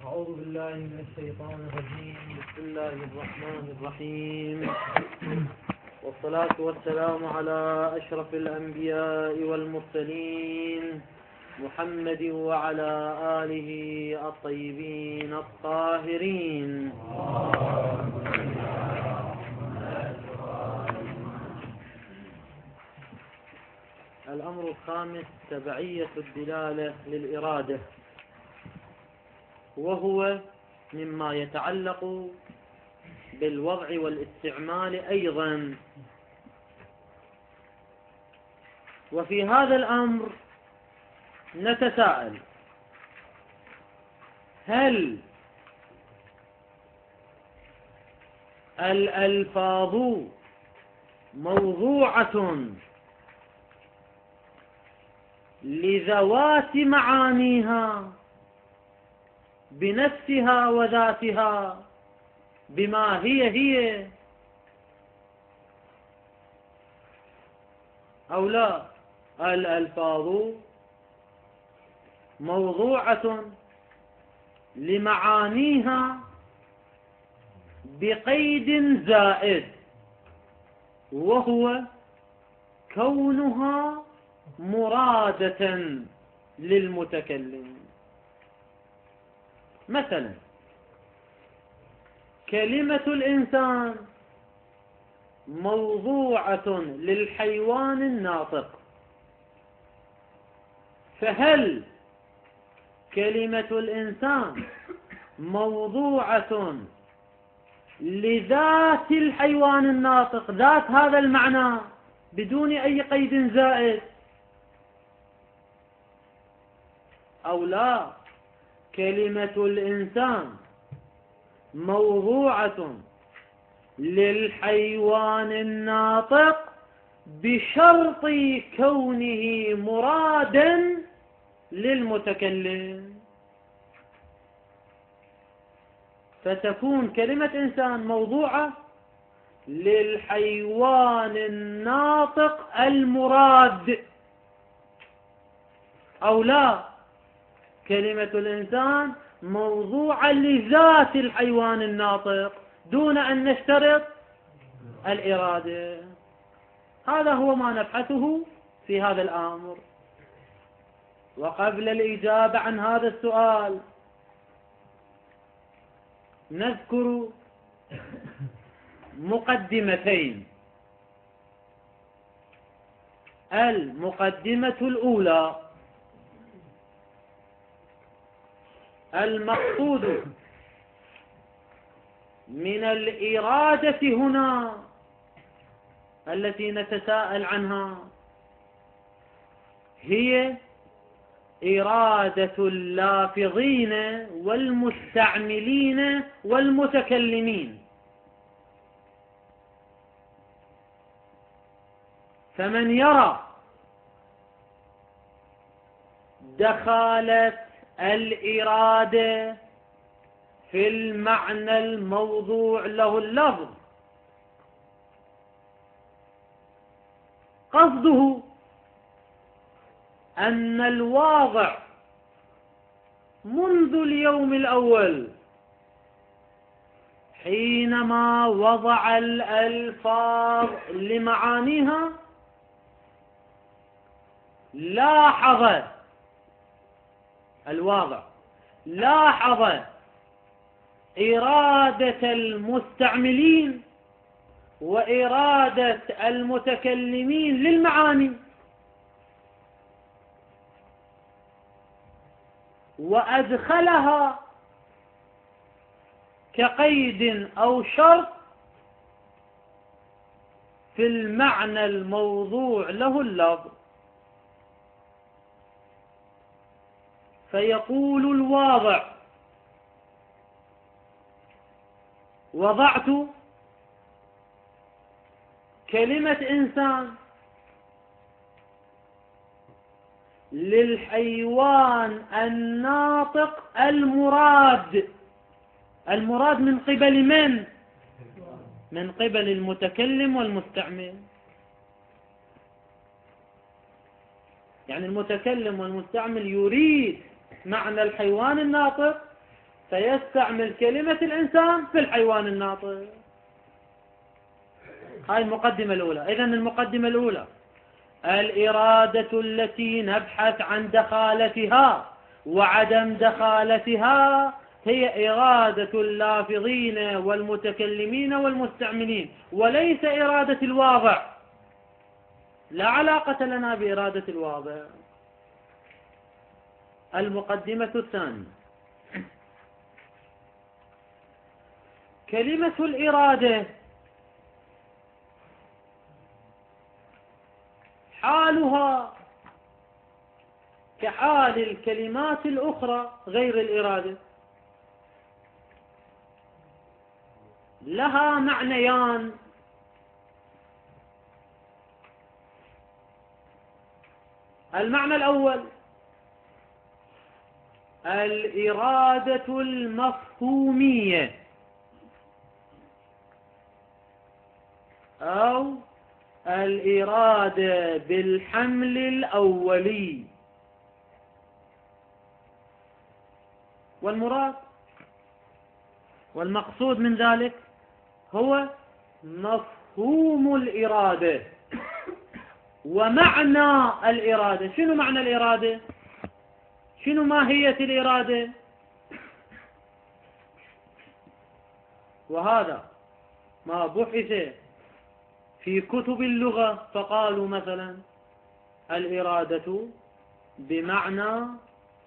أعوذ بالله من الشيطان الرجيم. بسم الله الرحمن الرحيم، والصلاة والسلام على أشرف الأنبياء والمرسلين محمد وعلى آله الطيبين الطاهرين. الأمر الخامس تبعية الدلالة للإرادة، وهو مما يتعلق بالوضع والاستعمال أيضا. وفي هذا الأمر نتساءل: هل الألفاظ موضوعة لذوات معانيها بنفسها وذاتها بما هي أو لا؟ الألفاظ موضوعة لمعانيها بقيد زائد، وهو كونها مرادة للمتكلم. مثلا كلمة الإنسان موضوعة للحيوان الناطق، فهل كلمة الإنسان موضوعة لذات الحيوان الناطق، ذات هذا المعنى بدون أي قيد زائد، أو لا؟ كلمة الإنسان موضوعة للحيوان الناطق بشرط كونه مرادا للمتكلم، فتكون كلمة إنسان موضوعة للحيوان الناطق المراد، أو لا؟ كلمة الإنسان موضوعة لذات الحيوان الناطق دون أن نشترط الإرادة. هذا هو ما نبحثه في هذا الأمر. وقبل الإجابة عن هذا السؤال نذكر مقدمتين. المقدمة الأولى: المقصود من الإرادة هنا التي نتساءل عنها هي إرادة اللافظين والمستعملين والمتكلمين. فمن يرى دخالة الإرادة في المعنى الموضوع له اللفظ، قصده أن الواضع منذ اليوم الأول حينما وضع الألفاظ لمعانيها لاحظ الواضع لاحظ إرادة المستعملين وإرادة المتكلمين للمعاني، وأدخلها كقيد أو شرط في المعنى الموضوع له اللفظ. فيقول الواضع: وضعت كلمة إنسان للحيوان الناطق المراد من قبل من؟ من قبل المتكلم والمستعمل. يعني المتكلم والمستعمل يريد معنى الحيوان الناطق فيستعمل كلمة الإنسان في الحيوان الناطق. هاي المقدمة الأولى. إذن المقدمة الأولى: الإرادة التي نبحث عن دخالتها وعدم دخالتها هي إرادة اللافظين والمتكلمين والمستعملين، وليس إرادة الواضع. لا علاقة لنا بإرادة الواضع. المقدمة الثانية: كلمة الإرادة حالها كحال الكلمات الأخرى غير الإرادة، لها معنيان: المعنى الأول الإرادة المفهومية أو الإرادة بالحمل الأولي، والمراد والمقصود من ذلك هو مفهوم الإرادة ومعنى الإرادة. شنو معنى الإرادة؟ شنو ماهية الإرادة؟ وهذا ما بحث في كتب اللغة، فقالوا مثلا الإرادة بمعنى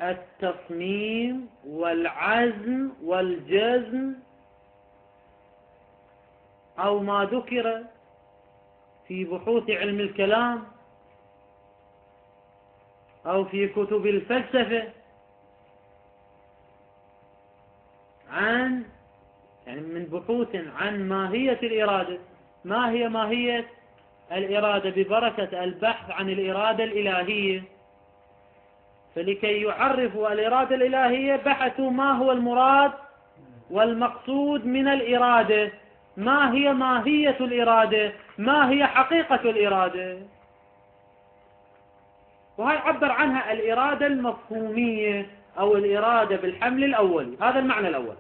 التصميم والعزم والجزم، أو ما ذكر في بحوث علم الكلام أو في كتب الفلسفة عن يعني من بحوث عن ماهية الإرادة. ما هي ماهية الإرادة ببركة البحث عن الإرادة الإلهية؟ فلكي يعرفوا الإرادة الإلهية بحثوا ما هو المراد والمقصود من الإرادة، ما هي ماهية الإرادة، ما هي حقيقة الإرادة. وهي عبر عنها الإرادة المفهومية أو الإرادة بالحمل الأولي. هذا المعنى الأول.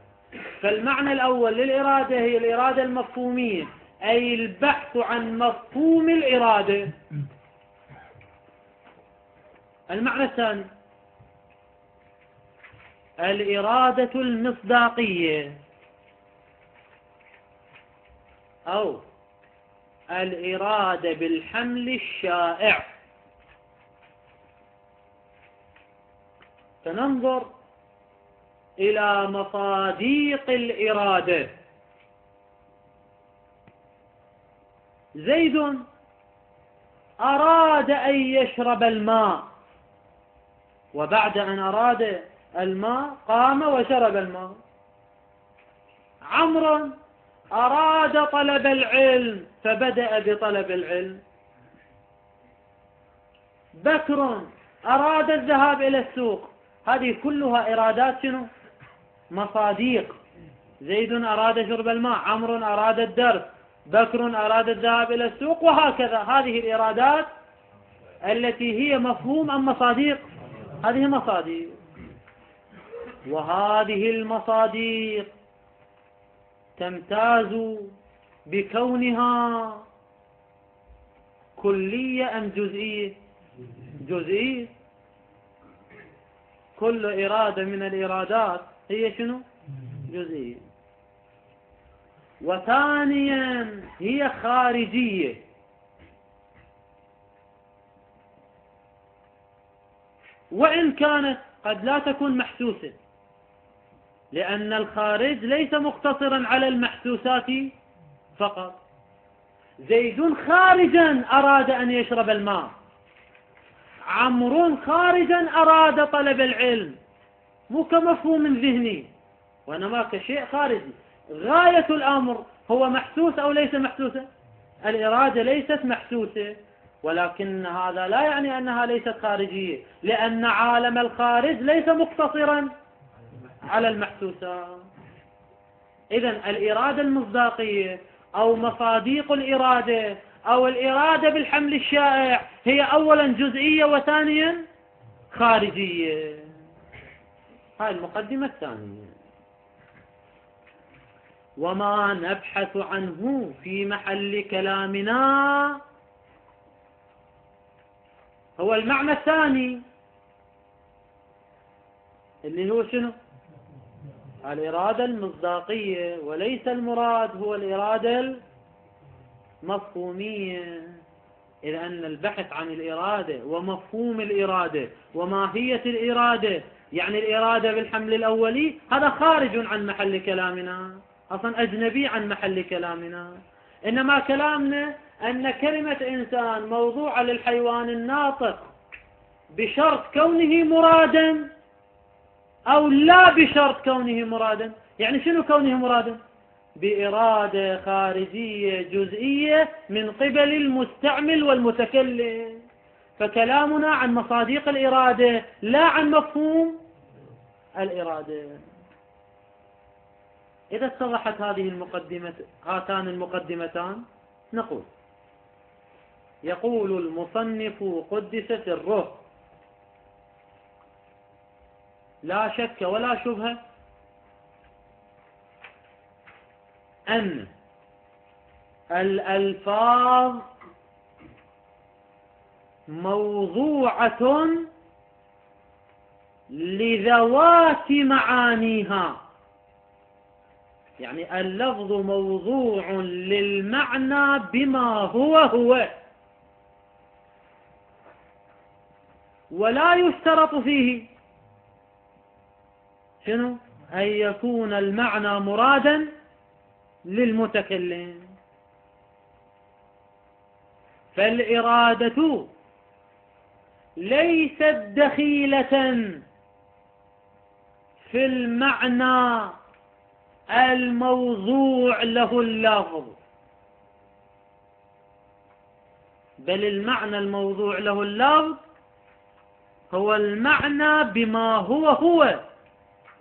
فالمعنى الأول للإرادة هي الإرادة المفهومية، أي البحث عن مفهوم الإرادة. المعنى الثاني الإرادة المصداقية أو الإرادة بالحمل الشائع. فننظر إلى مصاديق الإرادة. زيد أراد أن يشرب الماء، وبعد أن أراد الماء قام وشرب الماء. عمرو أراد طلب العلم فبدأ بطلب العلم. بكر أراد الذهاب إلى السوق. هذه كلها إرادات شنو؟ مصاديق. زيد أراد شرب الماء، عمرو أراد الدرس، بكر أراد الذهاب إلى السوق، وهكذا. هذه الإرادات التي هي مفهوم أم مصاديق؟ هذه مصاديق. وهذه المصاديق تمتاز بكونها كلية أم جزئية؟ جزئية. كل إرادة من الإرادات هي شنو؟ جزئية. وثانيا هي خارجية. وإن كانت قد لا تكون محسوسة، لأن الخارج ليس مقتصرا على المحسوسات فقط. زيد خارجا أراد أن يشرب الماء، عمرو خارجا أراد طلب العلم، مو كمفهوم ذهني وإنما كشيء خارجي. غاية الأمر هو محسوس أو ليس محسوسة؟ الإرادة ليست محسوسة، ولكن هذا لا يعني أنها ليست خارجية، لأن عالم الخارج ليس مقتصرا على المحسوسات. إذن الإرادة المصداقية أو مصاديق الإرادة أو الإرادة بالحمل الشائع هي أولا جزئية وثانيا خارجية. هاي المقدمة الثانية. وما نبحث عنه في محل كلامنا هو المعنى الثاني اللي هو شنو؟ الإرادة المصداقية، وليس المراد هو الإرادة المفهومية، إذ أن البحث عن الإرادة ومفهوم الإرادة وماهية الإرادة، يعني الإرادة بالحمل الأولي، هذا خارج عن محل كلامنا، أصلا أجنبي عن محل كلامنا. إنما كلامنا أن كلمة إنسان موضوعة للحيوان الناطق بشرط كونه مرادا أو لا بشرط كونه مرادا. يعني شنو كونه مرادا؟ بإرادة خارجية جزئية من قبل المستعمل والمتكلم. فكلامنا عن مصادق الإرادة لا عن مفهوم الإرادة. إذا اتضحت هاتان المقدمتان نقول: يقول المصنف قدس سره: لا شك ولا شبهة أن الألفاظ موضوعة لذوات معانيها، يعني اللفظ موضوع للمعنى بما هو، ولا يشترط فيه شنو؟ أن يكون المعنى مرادا للمتكلم. فالإرادة ليست دخيلة في المعنى الموضوع له اللفظ، بل المعنى الموضوع له اللفظ هو المعنى بما هو،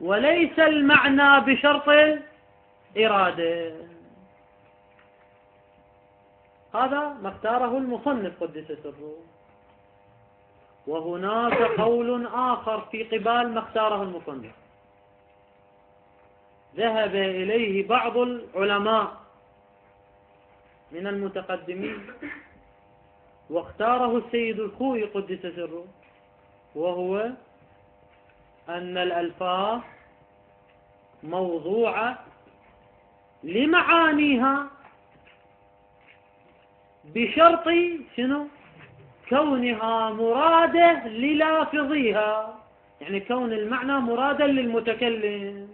وليس المعنى بشرط الإرادة. هذا ما اختاره المصنف قدس سره. وهناك قول آخر في قبال ما اختاره المصنف، ذهب إليه بعض العلماء من المتقدمين واختاره السيد الخوئي قدس سره، وهو أن الألفاظ موضوعة لمعانيها بشرط شنو؟ كونها مرادة للافظيها، يعني كون المعنى مرادا للمتكلم.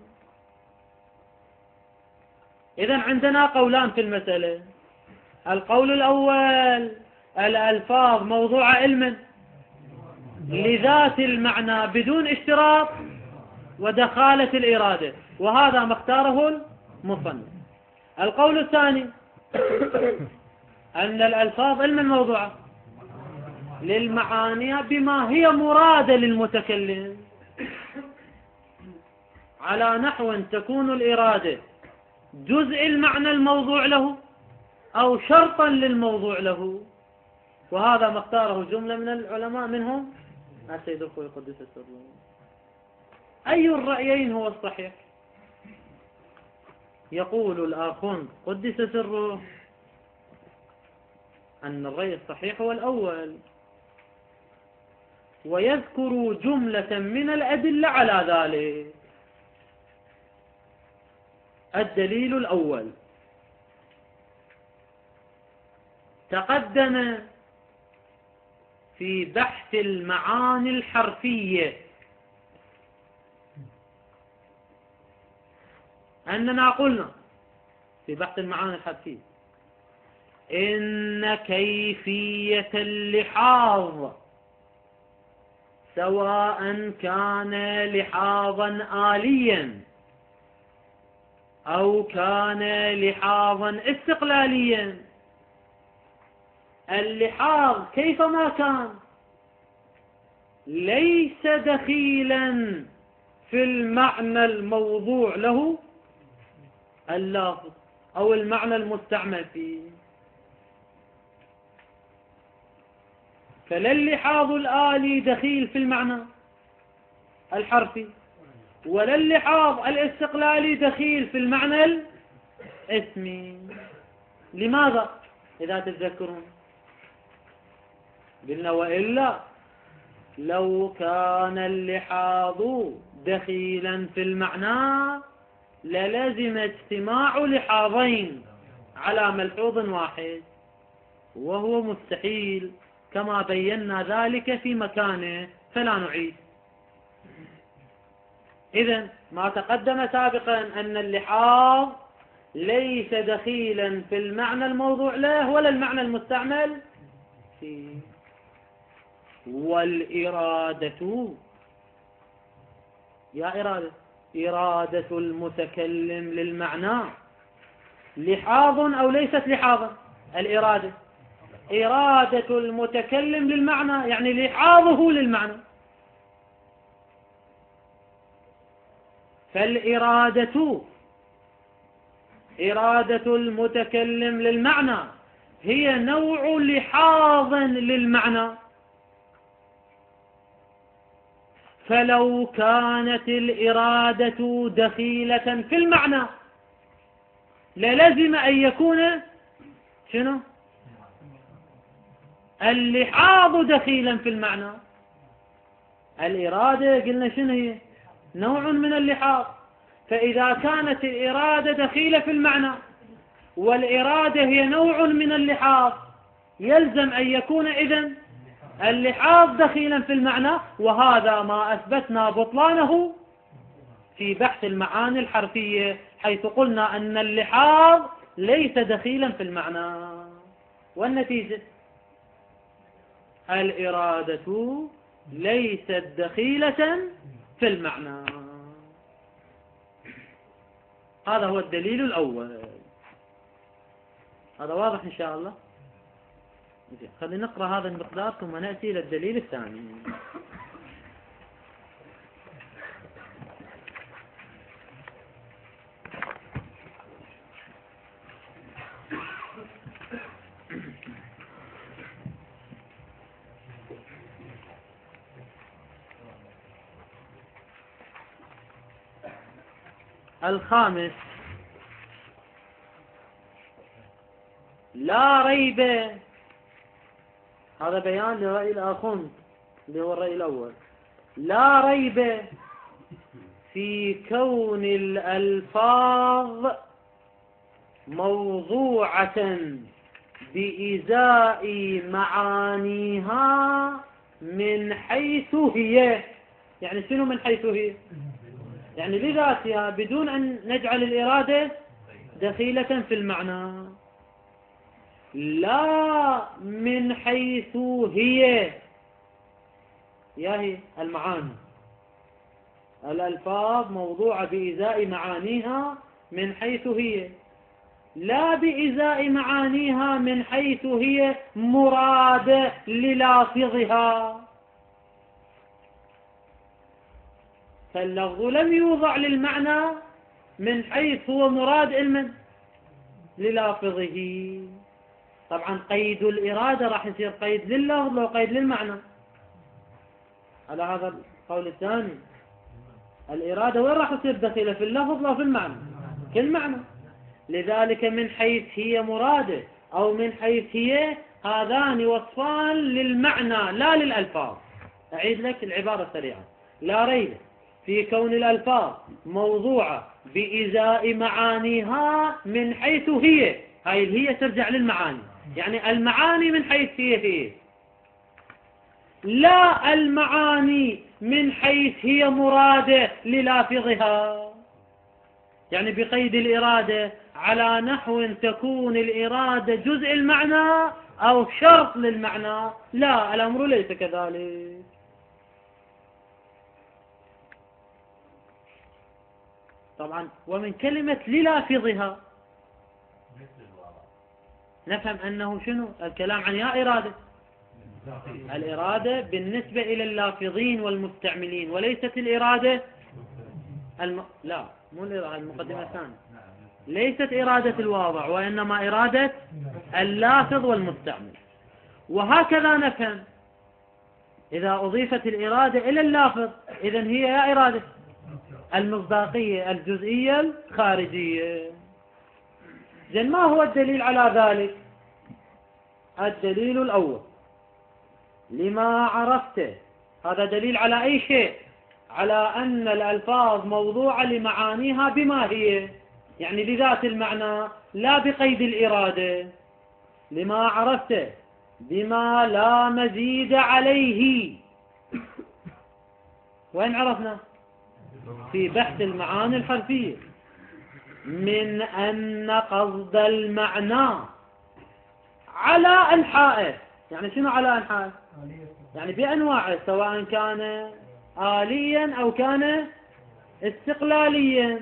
إذن عندنا قولان في المسألة. القول الأول: الألفاظ موضوعة علما لذات المعنى بدون اشتراط ودخالة الإرادة، وهذا ما اختاره المصنف. القول الثاني: أن الألفاظ علما موضوعة للمعاني بما هي مرادة للمتكلم، على نحو تكون الإرادة جزء المعنى الموضوع له أو شرطا للموضوع له، وهذا ما اختاره جملة من العلماء منهم السيد الخوئي قدس سره. أي الرأيين هو الصحيح؟ يقول الآخون قدس سره أن الرأي الصحيح هو الأول، ويذكر جملة من الأدلة على ذلك. الدليل الأول: تقدم في بحث المعاني الحرفية أننا قلنا في بحث المعاني الحرفية إن كيفية اللحاظ سواء كان لحاظا آليا أو كان لحاظا استقلاليا، اللحاظ كيفما كان ليس دخيلا في المعنى الموضوع له اللافظ أو المعنى المستعمل فيه. فلا اللحاظ الآلي دخيل في المعنى الحرفي، ولا اللحاظ الاستقلالي دخيل في المعنى الاسمي. لماذا؟ إذا تتذكرون قلنا وإلا لو كان اللحاظ دخيلا في المعنى للزم اجتماع لحاظين على ملحوظ واحد، وهو مستحيل كما بينا ذلك في مكانه فلا نعيد. إذن ما تقدم سابقا أن اللحاظ ليس دخيلا في المعنى الموضوع له ولا المعنى المستعمل فيه. والإرادة، يا إرادة المتكلم للمعنى لحاظ أو ليست لحاظا؟ الإرادة إرادة المتكلم للمعنى يعني لحاظه للمعنى. فالإرادة إرادة المتكلم للمعنى هي نوع لحاظ للمعنى. فلو كانت الإرادة دخيلة في المعنى للزم أن يكون شنو؟ اللحاظ دخيلا في المعنى. الإرادة قلنا شنو هي؟ نوع من اللحاظ. فإذا كانت الإرادة دخيلة في المعنى والإرادة هي نوع من اللحاظ يلزم أن يكون إذن اللحاظ دخيلا في المعنى. وهذا ما أثبتنا بطلانه في بحث المعاني الحرفية، حيث قلنا أن اللحاظ ليس دخيلا في المعنى. والنتيجة الإرادة ليست دخيلة في المعنى. هذا هو الدليل الأول. هذا واضح إن شاء الله. خلينا نقرأ هذا المقدار ثم نأتي إلى الدليل الثاني. الخامس لا ريب. هذا بيان لرأي الآخوند اللي هو الرأي الأول. لا ريب في كون الألفاظ موضوعة بإزاء معانيها من حيث هي. يعني شنو من حيث هي؟ يعني لذاتها بدون أن نجعل الإرادة دخيلة في المعنى. لا من حيث هي، هي المعاني. الألفاظ موضوعة بإزاء معانيها من حيث هي، لا بإزاء معانيها من حيث هي مراد للافظها. فاللفظ لم يوضع للمعنى من حيث هو مراد علما للافظه. طبعا قيد الإرادة راح يصير قيد لللفظ لو قيد للمعنى. على هذا القول الثاني الإرادة وين راح تصير دخيلة؟ في اللفظ لا في المعنى؟ كل معنى. لذلك من حيث هي مرادة أو من حيث هي، هذان وصفان للمعنى لا للألفاظ. أعيد لك العبارة السريعة. لا ريب في كون الألفاظ موضوعة بإزاء معانيها من حيث هي. هاي هي ترجع للمعاني، يعني المعاني من حيث هي، لا المعاني من حيث هي مرادة للافظها. يعني بقيد الإرادة على نحو تكون الإرادة جزء المعنى أو شرط للمعنى. لا، الأمر ليس كذلك. طبعا ومن كلمة للافظها نفهم أنه شنو؟ الكلام عن يا إرادة. الإرادة بالنسبة إلى اللافظين والمستعملين، وليست الإرادة لا مو الإرادة المقدمة الثانية. ليست إرادة الواضع وإنما إرادة اللافظ والمستعمل. وهكذا نفهم إذا أضيفت الإرادة إلى اللافظ إذن هي يا إرادة المصداقية الجزئية الخارجية. إذن ما هو الدليل على ذلك؟ الدليل الأول لما عرفته، هذا دليل على أي شيء؟ على أن الألفاظ موضوعة لمعانيها بما هي، يعني لذات المعنى لا بقيد الإرادة. لما عرفته بما لا مزيد عليه. وين عرفنا؟ في بحث المعاني الحرفية. من أن قصد المعنى على أنحائه، يعني شنو على أنحائه؟ يعني بأنواعه، سواء كان آليا أو كان استقلاليا.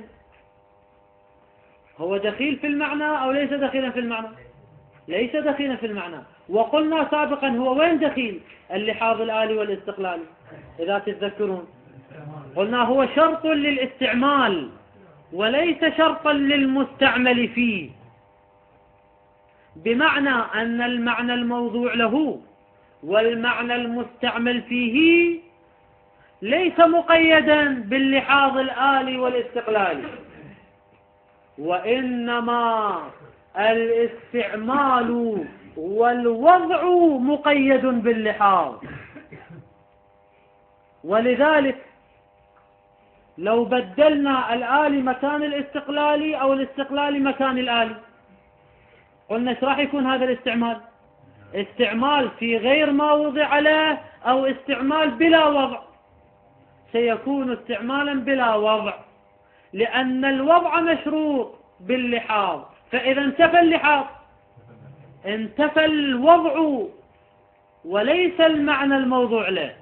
هو دخيل في المعنى أو ليس دخيلا في المعنى؟ ليس دخيلا في المعنى. وقلنا سابقا هو وين دخيل؟ اللحاظ الآلي والاستقلالي إذا تتذكرون، قلنا هو شرط للاستعمال وليس شرطا للمستعمل فيه، بمعنى أن المعنى الموضوع له والمعنى المستعمل فيه ليس مقيدا باللحاظ الآلي والاستقلالي، وإنما الاستعمال والوضع مقيد باللحاظ. ولذلك لو بدلنا الآلي مكان الاستقلالي أو الاستقلالي مكان الآلي، قلنا ايش راح يكون هذا الاستعمال؟ استعمال في غير ما وضع له أو استعمال بلا وضع. سيكون استعمالا بلا وضع، لأن الوضع مشروط باللحاظ، فإذا انتفى اللحاظ انتفى الوضع وليس المعنى الموضوع له،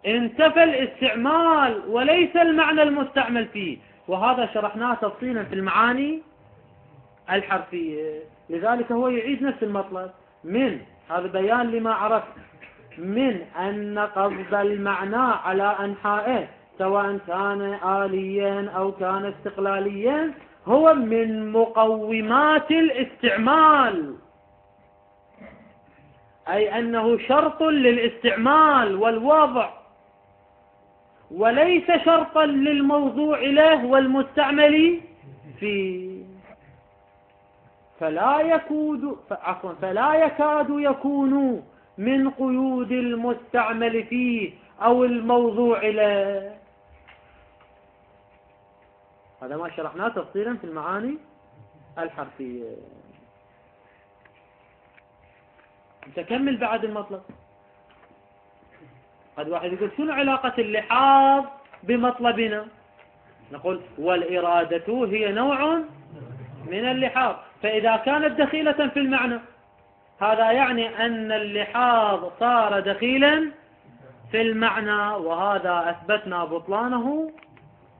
انتفى الاستعمال وليس المعنى المستعمل فيه. وهذا شرحناه تفصيلا في المعاني الحرفية. لذلك هو يعيد نفس المطلب، من هذا بيان لما عرفت، من أن قصد المعنى على أنحائه سواء كان آليا أو كان استقلاليا هو من مقومات الاستعمال، أي أنه شرط للاستعمال والوضع وليس شرطا للموضوع له والمستعمل فيه. فلا يكاد يكون من قيود المستعمل فيه أو الموضوع له. هذا ما شرحناه تفصيلا في المعاني الحرفية. نكمل بعد المطلب. قد واحد يقول شنو علاقة اللحاظ بمطلبنا؟ نقول والإرادة هي نوع من اللحاظ، فإذا كانت دخيلة في المعنى هذا يعني أن اللحاظ صار دخيلا في المعنى، وهذا أثبتنا بطلانه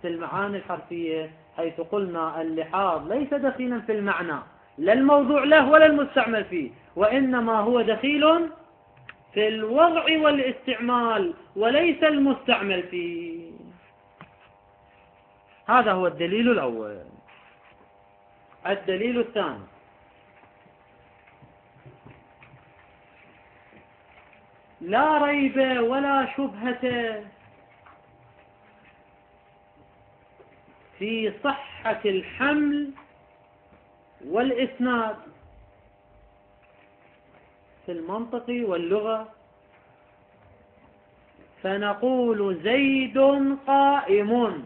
في المعاني الحرفية، حيث قلنا اللحاظ ليس دخيلا في المعنى لا الموضوع له ولا المستعمل فيه، وإنما هو دخيل في الوضع والاستعمال وليس المستعمل فيه. هذا هو الدليل الأول. الدليل الثاني لا ريب ولا شبهة في صحة الحمل والإسناد في المنطق واللغة، فنقول زيد قائم،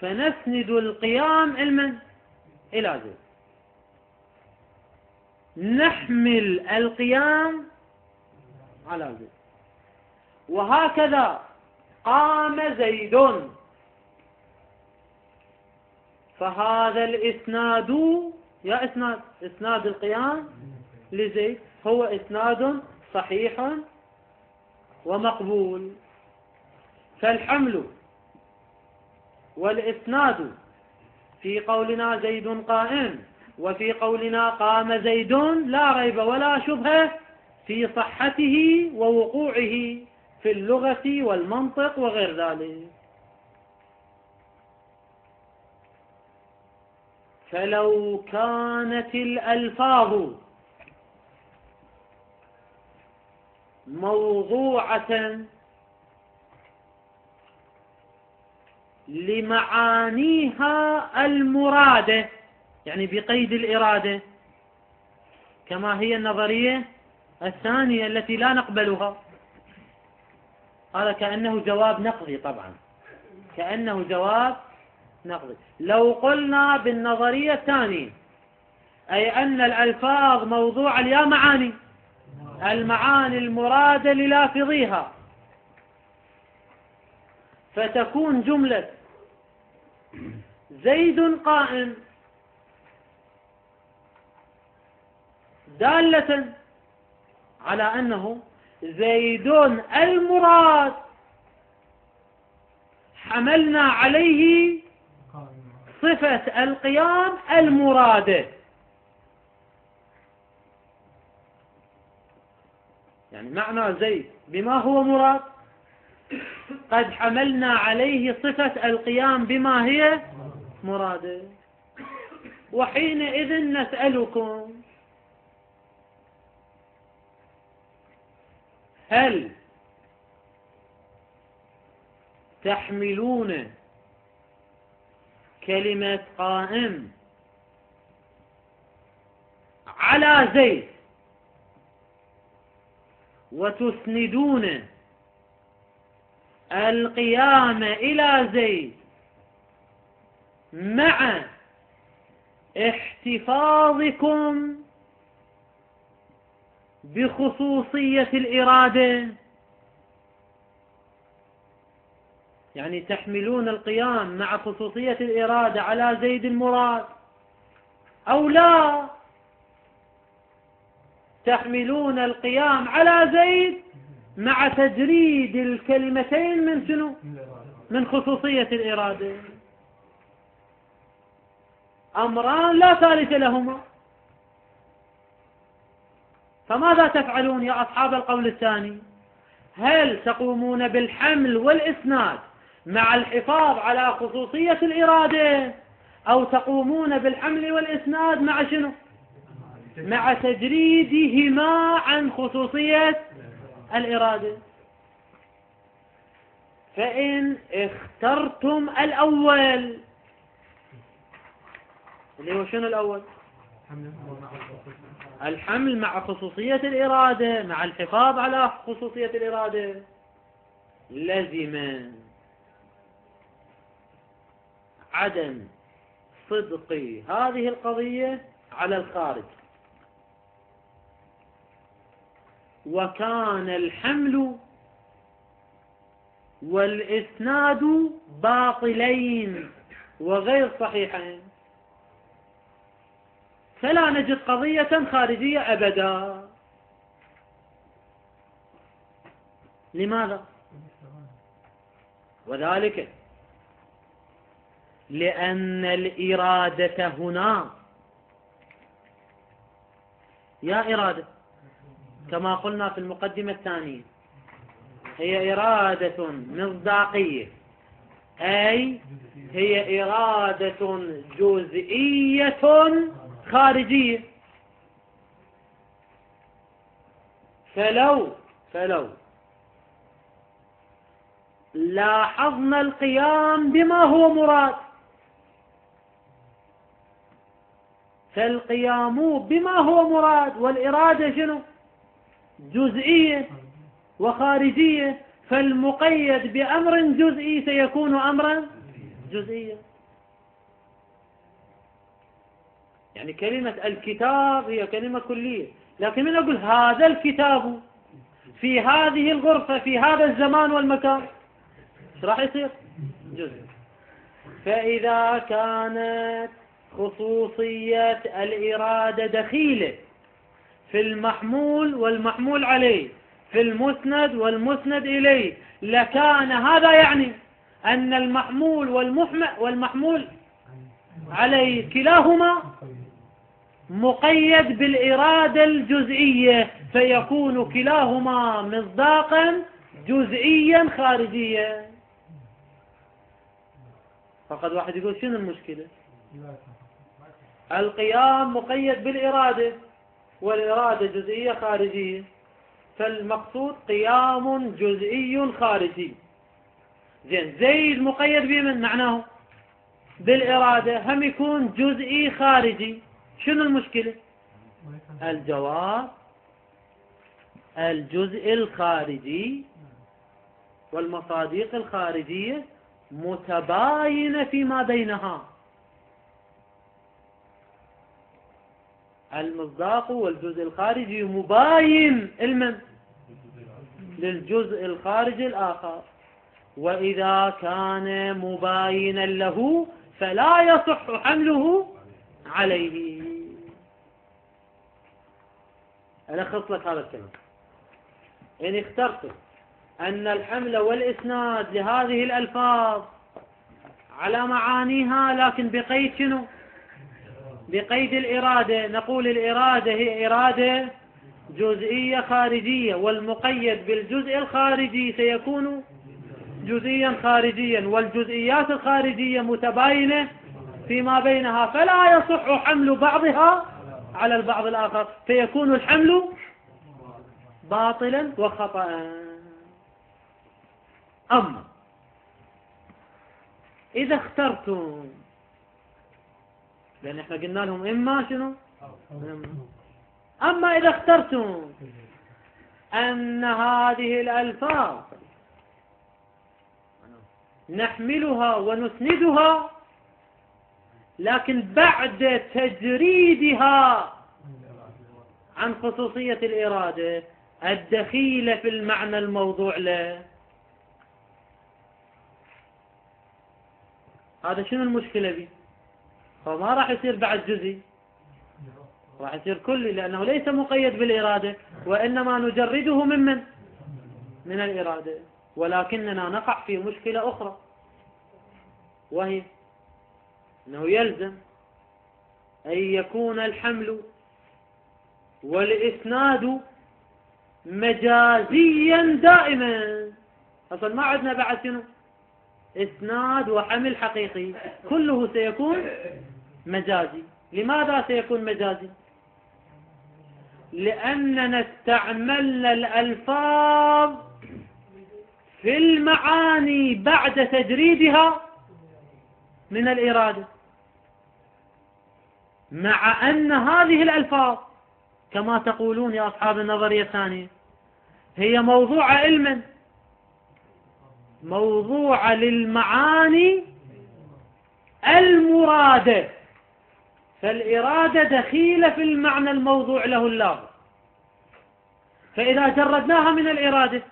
فنسند القيام علما إلى زيد، نحمل القيام على زيد. وهكذا قام زيد، فهذا الإسناد يا إسناد القيام لزيد هو إسناد صحيح ومقبول. فالحمل والإسناد في قولنا زيد قائم وفي قولنا قام زيد لا ريب ولا شبهة في صحته ووقوعه في اللغة والمنطق وغير ذلك. فلو كانت الألفاظ موضوعة لمعانيها المرادة، يعني بقيد الإرادة، كما هي النظرية الثانية التي لا نقبلها. هذا كأنه جواب نقضي، طبعا كأنه جواب نقضي. لو قلنا بالنظرية الثانية، أي أن الألفاظ موضوع يا معاني، المعاني المرادة للافظيها، فتكون جملة زيد قائم دالة على أنه زيد المراد حملنا عليه صفة القيام المرادة. يعني معنى زيد بما هو مراد قد حملنا عليه صفة القيام بما هي مرادة. وحينئذ نسألكم: هل تحملون كلمة قائم على زيد وتسندون القيام إلى زيد مع احتفاظكم بخصوصية الإرادة؟ يعني تحملون القيام مع خصوصية الإرادة على زيد المراد، أو لا تحملون القيام على زيد مع تجريد الكلمتين من شنو؟ من خصوصية الإرادة. أمران لا ثالث لهما. فماذا تفعلون يا أصحاب القول الثاني؟ هل تقومون بالحمل والإسناد مع الحفاظ على خصوصية الإرادة، أو تقومون بالحمل والإسناد مع شنو؟ مع تجريدهما عن خصوصية الإرادة؟ فإن اخترتم الأول، اللي هو شنو الأول؟ الحمل مع خصوصية الإرادة مع الحفاظ على خصوصية الإرادة، لزم عدم صدق هذه القضية على الخارج، وكان الحمل والإسناد باطلين وغير صحيحين، فلا نجد قضية خارجية أبدا. لماذا؟ وذلك لأن الإرادة هنا يا إرادة كما قلنا في المقدمة الثانية هي إرادة مصداقية، أي هي إرادة جزئية خارجية. فلو لاحظنا القيام بما هو مراد، فالقيام بما هو مراد والإرادة شنو؟ جزئية وخارجية، فالمقيد بأمر جزئي سيكون أمرا جزئيا. يعني كلمة الكتاب هي كلمة كلية، لكن من أقول هذا الكتاب في هذه الغرفة في هذا الزمان والمكان، ايش راح يصير؟ جزء. فإذا كانت خصوصية الإرادة دخيلة في المحمول والمحمول عليه، في المسند والمسند إليه، لكان هذا يعني أن المحمول والمحمول عليه كلاهما مقيد بالإرادة الجزئية، فيكون كلاهما مصداقا جزئيا خارجيا. فقد واحد يقول شنو المشكلة؟ القيام مقيد بالإرادة والإرادة جزئية خارجية، فالمقصود قيام جزئي خارجي. زين، زيد مقيد بمن؟ معناه بالإرادة، هم يكون جزئي خارجي. شنو المشكلة؟ الجواب الجزء الخارجي والمصادق الخارجية متباينة فيما بينها. المصداق والجزء الخارجي مباين للجزء الخارجي الآخر، وإذا كان مباينا له فلا يصح حمله عليه. ألخص لك هذا الكلام. إن اخترت أن الحمل والإسناد لهذه الألفاظ على معانيها، لكن بقيد شنو؟ بقيد الإرادة. نقول الإرادة هي إرادة جزئية خارجية، والمقيد بالجزء الخارجي سيكون جزئيا خارجيا، والجزئيات الخارجية متباينة فيما بينها، فلا يصح حمل بعضها على البعض الآخر، فيكون الحمل باطلا وخطأ. أما إذا اخترتم، لأن احنا قلنا لهم إما شنو؟ أما إذا اخترتم أن هذه الألفاظ نحملها ونسندها، لكن بعد تجريدها عن خصوصية الإرادة الدخيلة في المعنى الموضوع له، هذا شنو المشكلة به؟ فما راح يصير بعد جزئي، راح يصير كلي، لأنه ليس مقيد بالإرادة، وإنما نجرده من الإرادة. ولكننا نقع في مشكلة أخرى، وهي أنه يلزم أن يكون الحمل والإسناد مجازيا دائما. أصلا ما عندنا بعد شنو؟ إسناد وحمل حقيقي، كله سيكون مجازي. لماذا سيكون مجازي؟ لأننا استعملنا الألفاظ في المعاني بعد تجريدها من الإرادة، مع أن هذه الألفاظ كما تقولون يا أصحاب النظرية الثانية هي موضوع علم، موضوع للمعاني المرادة، فالإرادة دخيلة في المعنى الموضوع له اللفظ، فإذا جردناها من الإرادة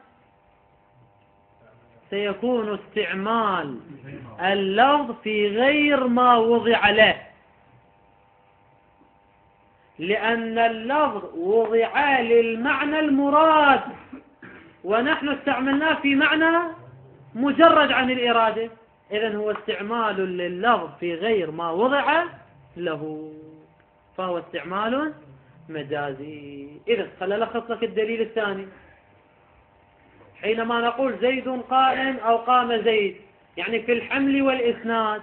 سيكون استعمال اللفظ في غير ما وضع له، لأن اللفظ وضع للمعنى المراد، ونحن استعملناه في معنى مجرد عن الإرادة. إذن هو استعمال لللفظ في غير ما وضع له، فهو استعمال مجازي. إذن خلنا نلخص لك الدليل الثاني. حينما نقول زيد قائم أو قام زيد، يعني في الحمل والإسناد،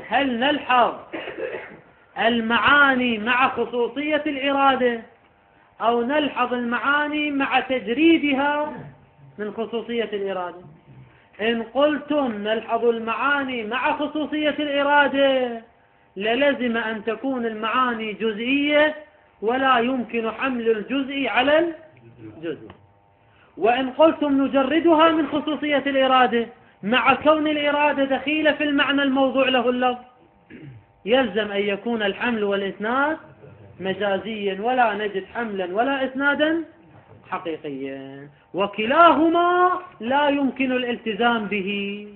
هل نلحظ المعاني مع خصوصية الإرادة، أو نلحظ المعاني مع تجريدها من خصوصية الإرادة؟ إن قلتم نلحظ المعاني مع خصوصية الإرادة، للزم أن تكون المعاني جزئية، ولا يمكن حمل الجزء على الجزء. وإن قلتم نجردها من خصوصية الإرادة، مع كون الإرادة دخيلة في المعنى الموضوع له اللفظ، يلزم أن يكون الحمل والإسناد مجازيا، ولا نجد حملا ولا إسنادا حقيقيا، وكلاهما لا يمكن الالتزام به،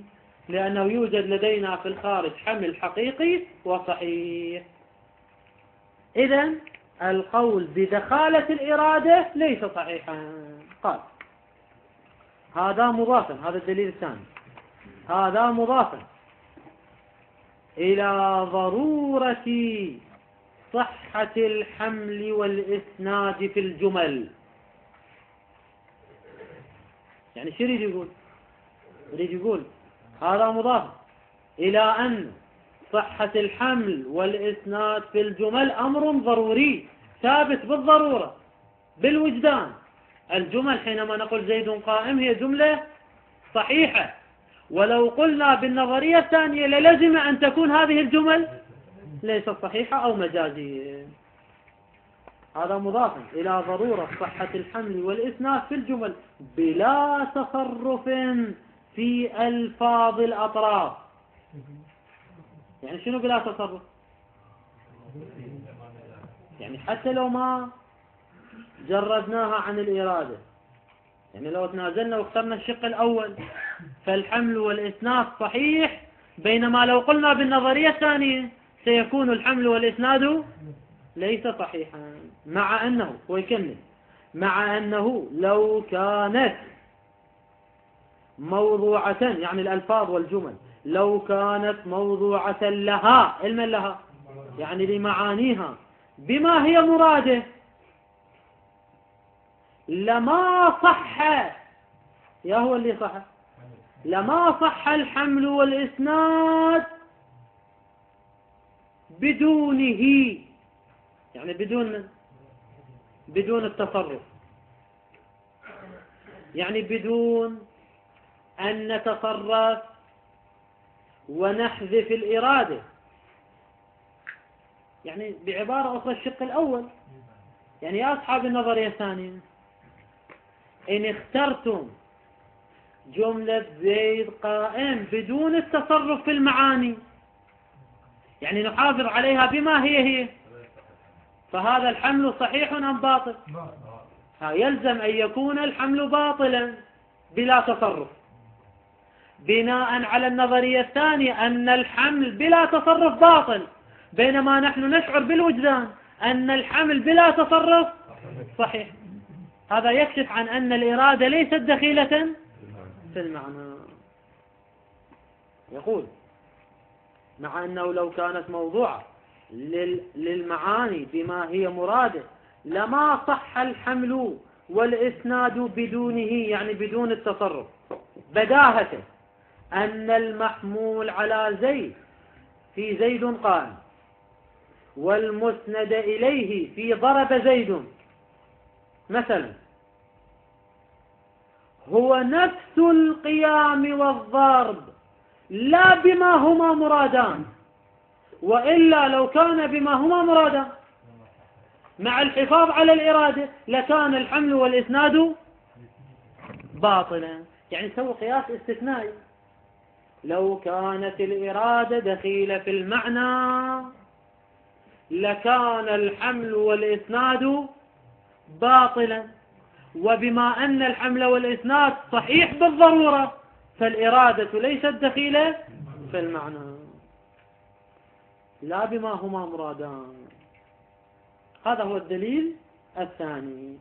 لأنه يوجد لدينا في الخارج حمل حقيقي وصحيح. إذن القول بدخالة الإرادة ليس صحيحا. قال هذا مضافا، هذا الدليل الثاني، هذا مضافا إلى ضرورة صحة الحمل والإسناد في الجمل. يعني شو يريد يقول؟ يريد يقول هذا مضاف إلى أن صحة الحمل والإسناد في الجمل أمر ضروري ثابت بالضرورة بالوجدان، الجمل حينما نقول زيد قائم هي جملة صحيحة، ولو قلنا بالنظرية الثانية للزم أن تكون هذه الجمل ليست صحيحة أو مجازية. هذا مضاف إلى ضرورة صحة الحمل والإسناد في الجمل بلا تصرف في ألفاظ الأطراف. يعني شنو بلا تصرف؟ يعني حتى لو ما جردناها عن الإرادة، يعني لو تنازلنا واخترنا الشق الأول فالحمل والإسناد صحيح، بينما لو قلنا بالنظرية الثانية سيكون الحمل والإسناد ليس صحيحا. مع أنه ويكمل مع أنه لو كانت موضوعة، يعني الألفاظ والجمل لو كانت موضوعة لها علما لها يعني لمعانيها بما هي مراده لما صح، يا هو اللي صح، لما صح الحمل والإسناد بدونه، يعني بدون التصرف، يعني بدون أن نتصرف ونحذف الإرادة. يعني بعبارة أخرى الشق الأول، يعني يا أصحاب النظرية الثانية إن اخترتم جملة زيد قائم بدون التصرف في المعاني، يعني نحافظ عليها بما هي فهذا الحمل صحيح أم باطل؟ يلزم أن يكون الحمل باطلا بلا تصرف، بناء على النظرية الثانية أن الحمل بلا تصرف باطل، بينما نحن نشعر بالوجدان أن الحمل بلا تصرف صحيح. هذا يكشف عن أن الإرادة ليست دخيلة في المعنى. يقول مع أنه لو كانت موضوعة للمعاني بما هي مراده لما صح الحمل والإسناد بدونه، يعني بدون التصرف، بداهة أن المحمول على زيد في زيد قائم والمسند إليه في ضرب زيد مثلا هو نفس القيام والضرب لا بما هما مرادان، وإلا لو كان بما هما مرادان مع الحفاظ على الإرادة لكان الحمل والإسناد باطلا. يعني سوى قياس استثنائي، لو كانت الإرادة دخيلة في المعنى لكان الحمل والإسناد باطلا، وبما أن الحمل والإسناد صحيح بالضرورة فالإرادة ليست دخيلة في المعنى لا بما هما مرادان. هذا هو الدليل الثاني.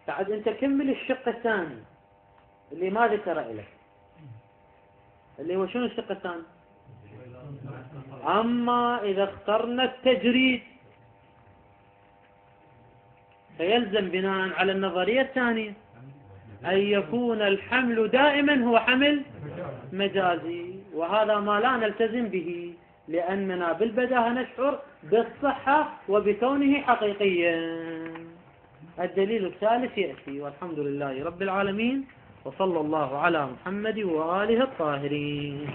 بعد أنت كمل الشق الثاني اللي ما ذكر إليه، اللي هو شنو الشق الثاني؟ أما إذا اخترنا التجريد فيلزم بناء على النظرية الثانية أن يكون الحمل دائما هو حمل مجازي، وهذا ما لا نلتزم به لأننا بالبداهة نشعر بالصحة وبكونه حقيقيا. الدليل الثالث يأتي، والحمد لله رب العالمين، وصلى الله على محمد وآله الطاهرين.